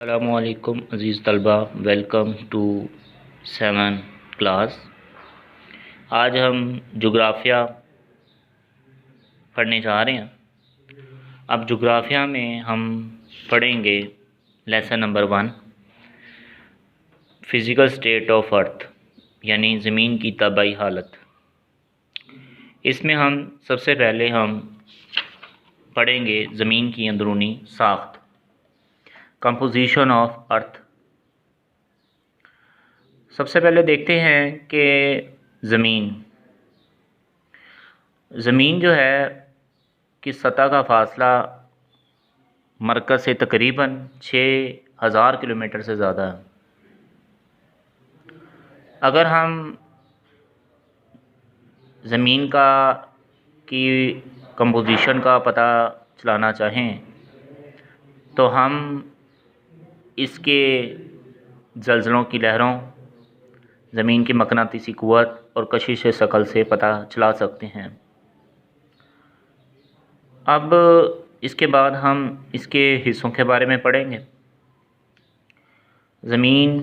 अस्सलामुअलैकुम अज़ीज़ तलबा, welcome to 7 class. आज हम जोग्राफ़िया पढ़ने जा रहे हैं। अब जोग्राफ़िया में हम पढ़ेंगे lesson number 1, physical state of earth, यानी ज़मीन की तबाही हालत। इसमें हम सबसे पहले हम पढ़ेंगे ज़मीन की अंदरूनी साख्त, कंपोजिशन ऑफ अर्थ। सबसे पहले देखते हैं कि ज़मीन जो है कि सतह का फ़ासला मरकज़ से तकरीबन 6000 किलोमीटर से ज़्यादा है। अगर हम ज़मीन की कंपोजिशन का पता चलाना चाहें तो हम इसके ज़लज़लों की लहरों, ज़मीन की मकनातीसी क़ुव्वत और कशिश शकल से पता चला सकते हैं। अब इसके बाद हम इसके हिस्सों के बारे में पढ़ेंगे। ज़मीन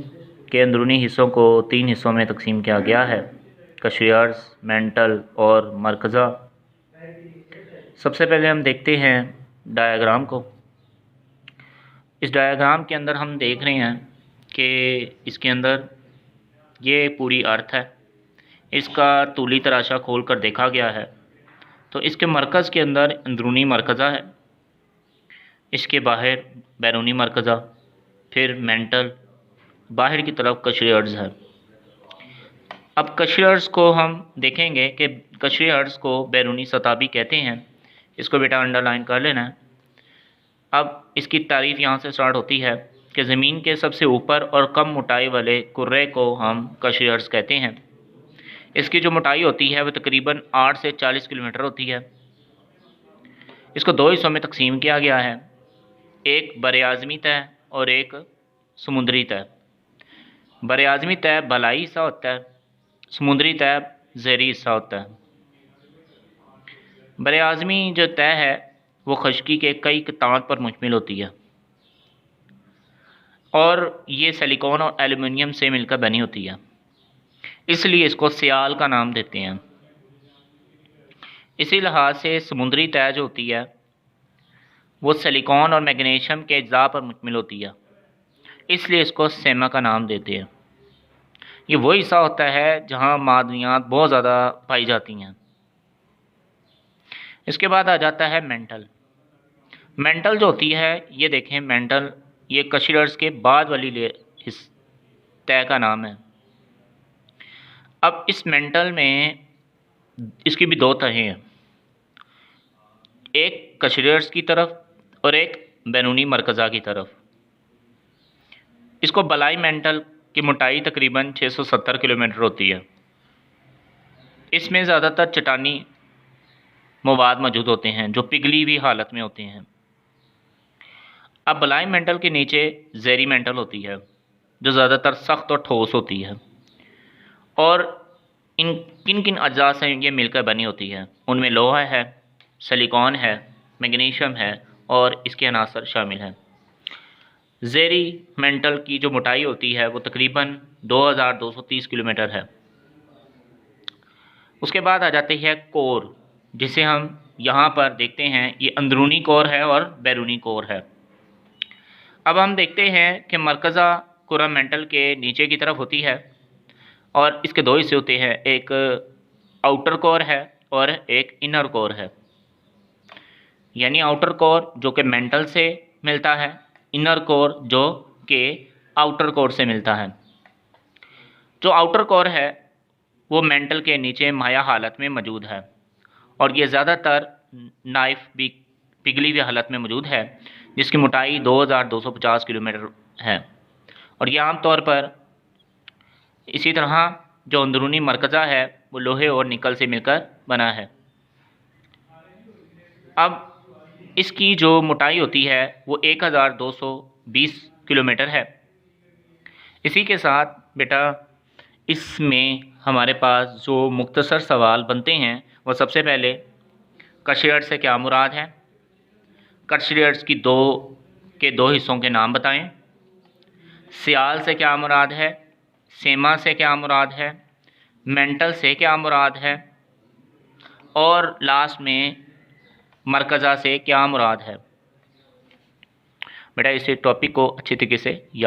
के अंदरूनी हिस्सों को 3 हिस्सों में तकसीम किया गया है: कशरी अर्ज़, मेंटल और मरकज़ा। सबसे पहले हम देखते हैं डायग्राम को। इस डायग्राम के अंदर हम देख रहे हैं कि इसके अंदर ये पूरी अर्थ है। इसका तूली तराशा खोल कर देखा गया है तो इसके मरकज़ के अंदर अंदरूनी मरकज़ा है, इसके बाहर बैरूनी मरकज़ा, फिर मेंटल, बाहर की तरफ कशरी अर्ज़ है। अब कशरी अर्ज़ को हम देखेंगे कि कशरी अर्ज़ को बैरूनी सतह भी कहते हैं। इसको बेटा अंडरलाइन कर लेना है। अब इसकी तारीफ़ यहाँ से स्टार्ट होती है कि ज़मीन के सबसे ऊपर और कम मोटाई वाले कुर्रे को हम कशरी अर्ज़ कहते हैं। इसकी जो मोटाई होती है वह तकरीबन 8 से 40 किलोमीटर होती है। इसको 2 हिस्सों में तकसीम किया गया है, एक बरआज़मी तह और एक समुद्री तह। बरआज़मी तह बलाई हिस्सा होता है, समुद्री तह ज़हरी हिस्सा होता है। बरआज़मी जो तह है वो खुश्की के कई क़ताअत पर मुश्तमिल होती है और ये सिलिकॉन और एल्युमिनियम से मिलकर बनी होती है, इसलिए इसको सियाल का नाम देते हैं। इसी लिहाज से समुद्री तह जो होती है वो सिलिकॉन और मैग्नीशियम के अज्जा पर मुश्तमिल होती है, इसलिए इसको सेमा का नाम देते हैं। ये वही हिस्सा होता है जहाँ मादनियात बहुत ज़्यादा पाई जाती हैं। इसके बाद आ जाता है मेंटल। मेंटल जो होती है, ये देखें मेंटल, ये कशरी अर्ज़ के बाद वाली तह का नाम है। अब इस मेंटल में इसकी भी 2 तहें हैं, एक कशरी अर्ज़ की तरफ और एक बैरूनी मरकज़ा की तरफ। इसको बलाई मेंटल की मोटाई तकरीबन 670 किलोमीटर होती है। इसमें ज़्यादातर चट्टानी मवाद मौजूद होते हैं जो पिघली हुई हालत में होते हैं। अब बलाई मेंटल के नीचे ज़हरी मेंटल होती है जो ज़्यादातर सख्त और ठोस होती है और इन किन किन अज्जा से ये मिलकर बनी होती है। उनमें लोहा है, सिलिकॉन है, मैग्नीशियम है और इसके अनासर शामिल हैं। ज़हरी मेंटल की जो मोटाई होती है वो तकरीबन 2230 किलोमीटर है। उसके बाद आ जाते हैं कोर, जिसे हम यहाँ पर देखते हैं। ये अंदरूनी कोर है और बैरूनी कोर है। अब हम देखते हैं कि मरकज़ा कुर्रा मेंटल के नीचे की तरफ होती है और इसके 2 हिस्से होते हैं, एक आउटर कोर है और एक इनर कोर है। यानी आउटर कोर जो कि मेंटल से मिलता है, इनर कोर जो कि आउटर कोर से मिलता है। जो आउटर कोर है वो मेंटल के नीचे माया हालत में मौजूद है और ये ज़्यादातर नाइफ भी पिघली हुई हालत में मौजूद है, जिसकी मोटाई 2250 किलोमीटर है। और यह आम तौर पर इसी तरह जो अंदरूनी मरकज़ा है वो लोहे और निकल से मिलकर बना है। अब इसकी जो मोटाई होती है वो 1220 किलोमीटर है। इसी के साथ बेटा इसमें हमारे पास जो मुख्तसर सवाल बनते हैं वो सबसे पहले कशरी अर्ज़ से क्या मुराद है, कशरी अर्ज़ की 2 हिस्सों के नाम बताएं सियाल से क्या मुराद है, सेमा से क्या मुराद है, मेंटल से क्या मुराद है, और लास्ट में मरकज़ा से क्या मुराद है। बेटा इस टॉपिक को अच्छी तरीके से याद